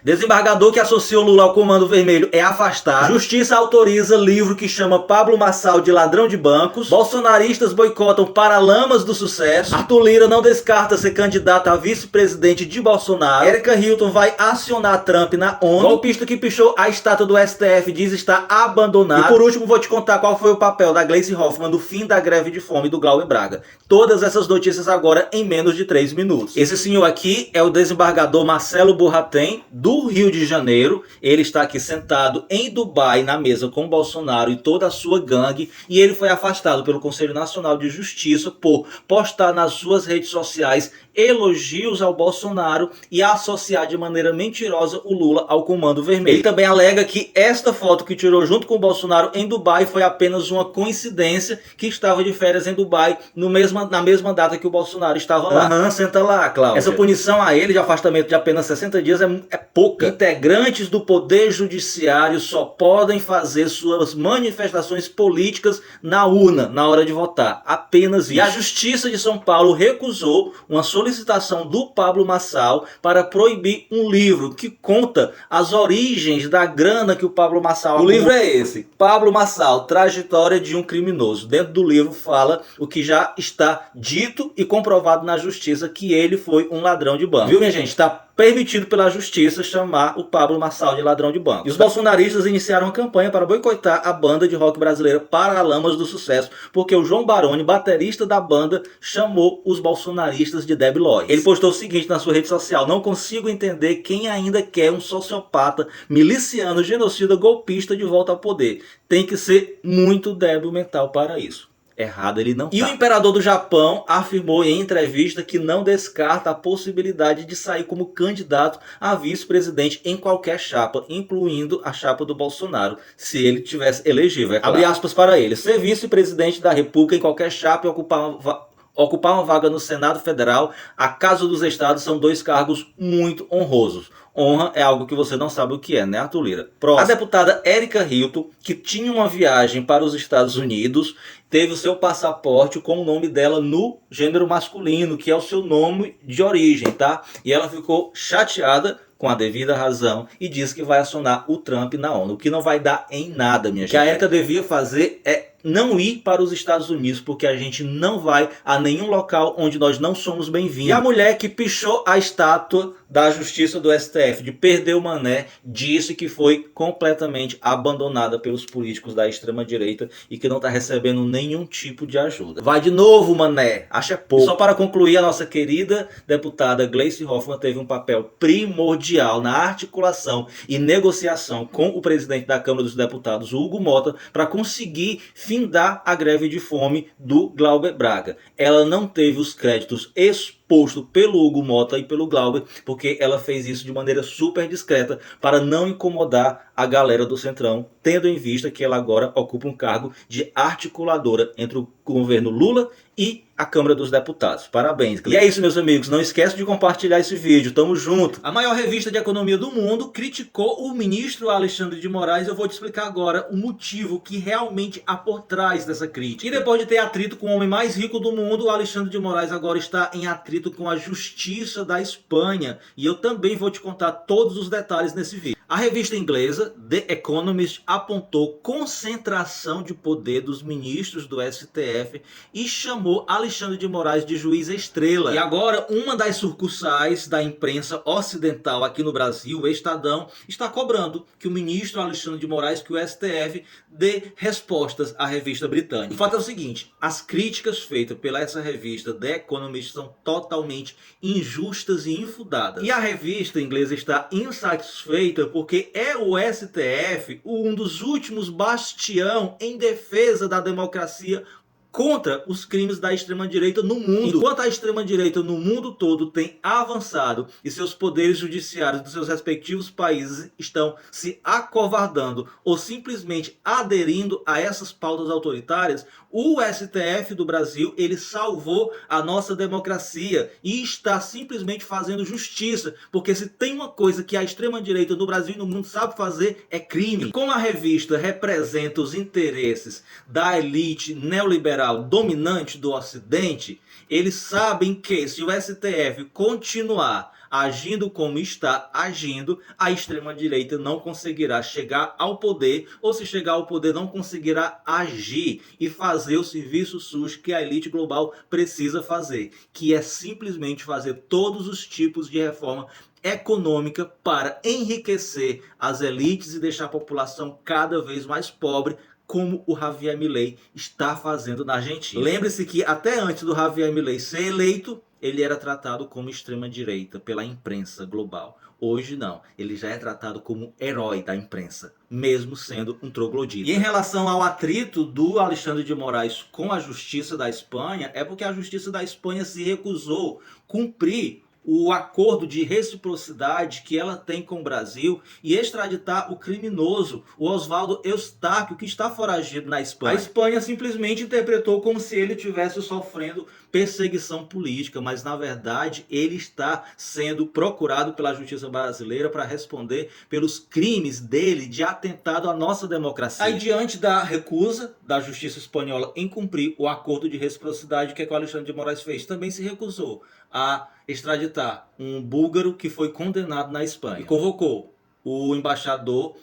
Desembargador que associou Lula ao Comando Vermelho é afastado. Justiça autoriza livro que chama Pablo Marçal de ladrão de bancos. Bolsonaristas boicotam Paralamas do Sucesso. Arthur Lira não descarta ser candidato a vice-presidente de Bolsonaro. Erika Hilton vai acionar Trump na ONU. Golpista que pichou a estátua do STF diz estar abandonado. E por último vou te contar qual foi o papel da Gleisi Hoffmann no fim da greve de fome do Glauber Braga. Todas essas notícias agora em menos de 3 minutos. Esse senhor aqui é o desembargador Marcelo Burratem, do Rio de Janeiro. Ele está aqui sentado em Dubai na mesa com Bolsonaro e toda a sua gangue, e ele foi afastado pelo Conselho Nacional de Justiça por postar nas suas redes sociais elogios ao Bolsonaro e associar de maneira mentirosa o Lula ao Comando Vermelho. Ele também alega que esta foto que tirou junto com o Bolsonaro em Dubai foi apenas uma coincidência, que estava de férias em Dubai na mesma data que o Bolsonaro estava lá. Senta lá, Cláudia. Essa punição a ele de afastamento de apenas 60 dias é pouca. Integrantes do Poder Judiciário só podem fazer suas manifestações políticas na urna, na hora de votar. Apenas isso. E a Justiça de São Paulo recusou uma solicitação do Pablo Marçal para proibir um livro que conta as origens da grana que o Pablo Marçal... O livro é esse, Pablo Marçal, Trajetória de um Criminoso. Dentro do livro fala o que já está dito e comprovado na justiça, que ele foi um ladrão de banco. Viu, minha gente? Está permitido pela justiça chamar o Pablo Marçal de ladrão de banco. E os bolsonaristas iniciaram uma campanha para boicotar a banda de rock brasileira Paralamas do Sucesso, porque o João Baroni, baterista da banda, chamou os bolsonaristas de debilóides. Ele postou o seguinte na sua rede social: não consigo entender quem ainda quer um sociopata, miliciano, genocida, golpista de volta ao poder. Tem que ser muito débil mental para isso. Errado ele não tá. E o imperador do Japão afirmou em entrevista que não descarta a possibilidade de sair como candidato a vice-presidente em qualquer chapa, incluindo a chapa do Bolsonaro, se ele tivesse elegível. É claro. Abre aspas para ele: ser vice-presidente da República em qualquer chapa e ocupar uma vaga no Senado Federal, a Casa dos Estados, são 2 cargos muito honrosos. Honra é algo que você não sabe o que é, né, Arthur Lira? Próximo. A deputada Erika Hilton, que tinha uma viagem para os Estados Unidos, teve o seu passaporte com o nome dela no gênero masculino, que é o seu nome de origem, tá? E ela ficou chateada, com a devida razão, e disse que vai acionar o Trump na ONU, o que não vai dar em nada, minha gente. O que a Erika devia fazer é não ir para os Estados Unidos, porque a gente não vai a nenhum local onde nós não somos bem-vindos. E a mulher que pichou a estátua da Justiça do STF, de perder o mané, disse que foi completamente abandonada pelos políticos da extrema-direita e que não está recebendo nenhum tipo de ajuda. Vai de novo, mané, acha pouco. E só para concluir, a nossa querida deputada Gleisi Hoffmann teve um papel primordial na articulação e negociação com o presidente da Câmara dos Deputados, Hugo Mota, para conseguir findar a greve de fome do Glauber Braga. Ela não teve os créditos exposto pelo Hugo Mota e pelo Glauber, porque ela fez isso de maneira super discreta para não incomodar a galera do Centrão, tendo em vista que ela agora ocupa um cargo de articuladora entre o governo Lula e a Câmara dos Deputados. Parabéns. E é isso, meus amigos. Não esquece de compartilhar esse vídeo. Tamo junto. A maior revista de economia do mundo criticou o ministro Alexandre de Moraes. Eu vou te explicar agora o motivo que realmente há por trás dessa crítica. E depois de ter atrito com o homem mais rico do mundo, o Alexandre de Moraes agora está em atrito com a Justiça da Espanha. E eu também vou te contar todos os detalhes nesse vídeo. A revista inglesa The Economist apontou concentração de poder dos ministros do STF e chamou Alexandre de Moraes de juiz estrela. E agora uma das sucursais da imprensa ocidental aqui no Brasil, o Estadão, está cobrando que o ministro Alexandre de Moraes, que o STF, dê respostas à revista britânica. O fato é o seguinte: as críticas feitas pela essa revista The Economist são totalmente injustas e infundadas. E a revista inglesa está insatisfeita porque é o STF um dos últimos bastião em defesa da democracia contra os crimes da extrema-direita no mundo. Enquanto a extrema-direita no mundo todo tem avançado e seus poderes judiciários dos seus respectivos países estão se acovardando ou simplesmente aderindo a essas pautas autoritárias, o STF do Brasil, ele salvou a nossa democracia e está simplesmente fazendo justiça, porque se tem uma coisa que a extrema-direita no Brasil e no mundo sabe fazer, é crime. E como a revista representa os interesses da elite neoliberal liberal dominante do Ocidente, eles sabem que se o STF continuar agindo como está agindo, a extrema-direita não conseguirá chegar ao poder, ou se chegar ao poder não conseguirá agir e fazer o serviço sujo que a elite global precisa fazer, que é simplesmente fazer todos os tipos de reforma econômica para enriquecer as elites e deixar a população cada vez mais pobre, como o Javier Milei está fazendo na Argentina. Lembre-se que até antes do Javier Milei ser eleito, ele era tratado como extrema-direita pela imprensa global. Hoje não, ele já é tratado como herói da imprensa, mesmo sendo um troglodita. E em relação ao atrito do Alexandre de Moraes com a justiça da Espanha, é porque a justiça da Espanha se recusou cumprir o acordo de reciprocidade que ela tem com o Brasil e extraditar o criminoso, o Oswaldo Eustáquio, que está foragido na Espanha. A Espanha simplesmente interpretou como se ele estivesse sofrendo perseguição política, mas na verdade ele está sendo procurado pela justiça brasileira para responder pelos crimes dele de atentado à nossa democracia. Aí, diante da recusa da justiça espanhola em cumprir o acordo de reciprocidade, o que o Alexandre de Moraes fez? Também se recusou a extraditar um búlgaro que foi condenado na Espanha. E convocou o embaixador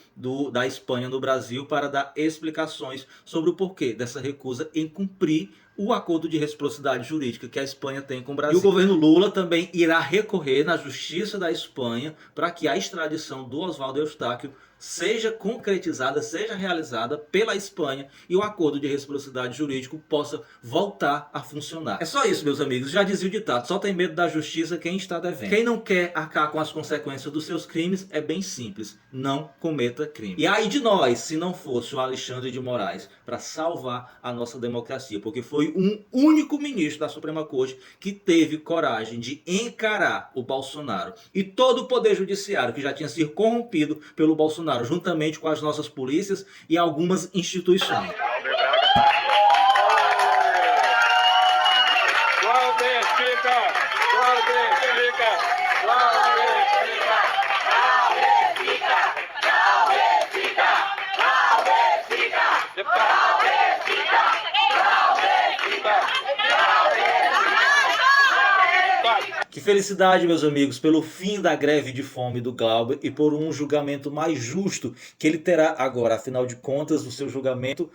da Espanha no Brasil para dar explicações sobre o porquê dessa recusa em cumprir o acordo de reciprocidade jurídica que a Espanha tem com o Brasil. E o governo Lula também irá recorrer na justiça da Espanha para que a extradição do Oswaldo Eustáquio seja concretizada, seja realizada pela Espanha e o acordo de reciprocidade jurídico possa voltar a funcionar. É só isso, meus amigos. Já dizia o ditado, só tem medo da justiça quem está devendo. Quem não quer arcar com as consequências dos seus crimes é bem simples, não cometa crime. E aí de nós, se não fosse o Alexandre de Moraes para salvar a nossa democracia, porque foi um único ministro da Suprema Corte que teve coragem de encarar o Bolsonaro e todo o poder judiciário que já tinha sido corrompido pelo Bolsonaro, juntamente com as nossas polícias e algumas instituições. Que felicidade, meus amigos, pelo fim da greve de fome do Glauber e por um julgamento mais justo que ele terá agora. Afinal de contas, o seu julgamento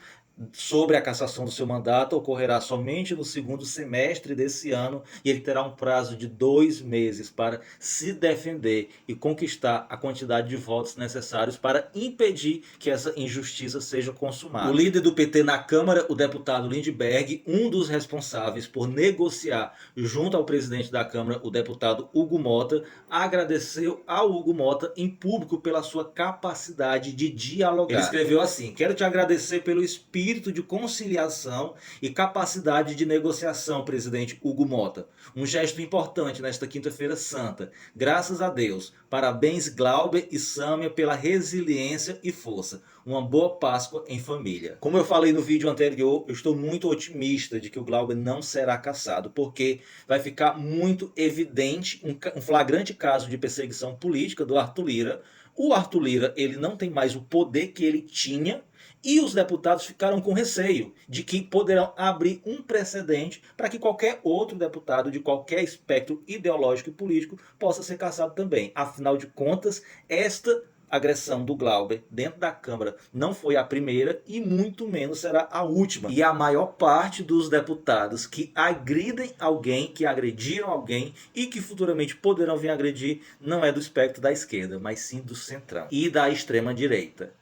sobre a cassação do seu mandato ocorrerá somente no segundo semestre desse ano e ele terá um prazo de 2 meses para se defender e conquistar a quantidade de votos necessários para impedir que essa injustiça seja consumada. O líder do PT na Câmara, o deputado Lindbergh, um dos responsáveis por negociar junto ao presidente da Câmara, o deputado Hugo Mota, agradeceu ao Hugo Mota em público pela sua capacidade de dialogar. Ele escreveu assim: quero te agradecer pelo espírito de conciliação e capacidade de negociação, presidente Hugo Mota. Um gesto importante nesta quinta-feira santa. Graças a Deus. Parabéns, Glauber e Sâmia, pela resiliência e força. Uma boa Páscoa em família. Como eu falei no vídeo anterior, eu estou muito otimista de que o Glauber não será cassado, porque vai ficar muito evidente um flagrante caso de perseguição política do Arthur Lira. O Arthur Lira, ele não tem mais o poder que ele tinha, e os deputados ficaram com receio de que poderão abrir um precedente para que qualquer outro deputado de qualquer espectro ideológico e político possa ser cassado também. Afinal de contas, esta agressão do Glauber dentro da Câmara não foi a primeira e muito menos será a última. E a maior parte dos deputados que agridem alguém, que agrediram alguém e que futuramente poderão vir agredir, não é do espectro da esquerda, mas sim do centrão e da extrema direita.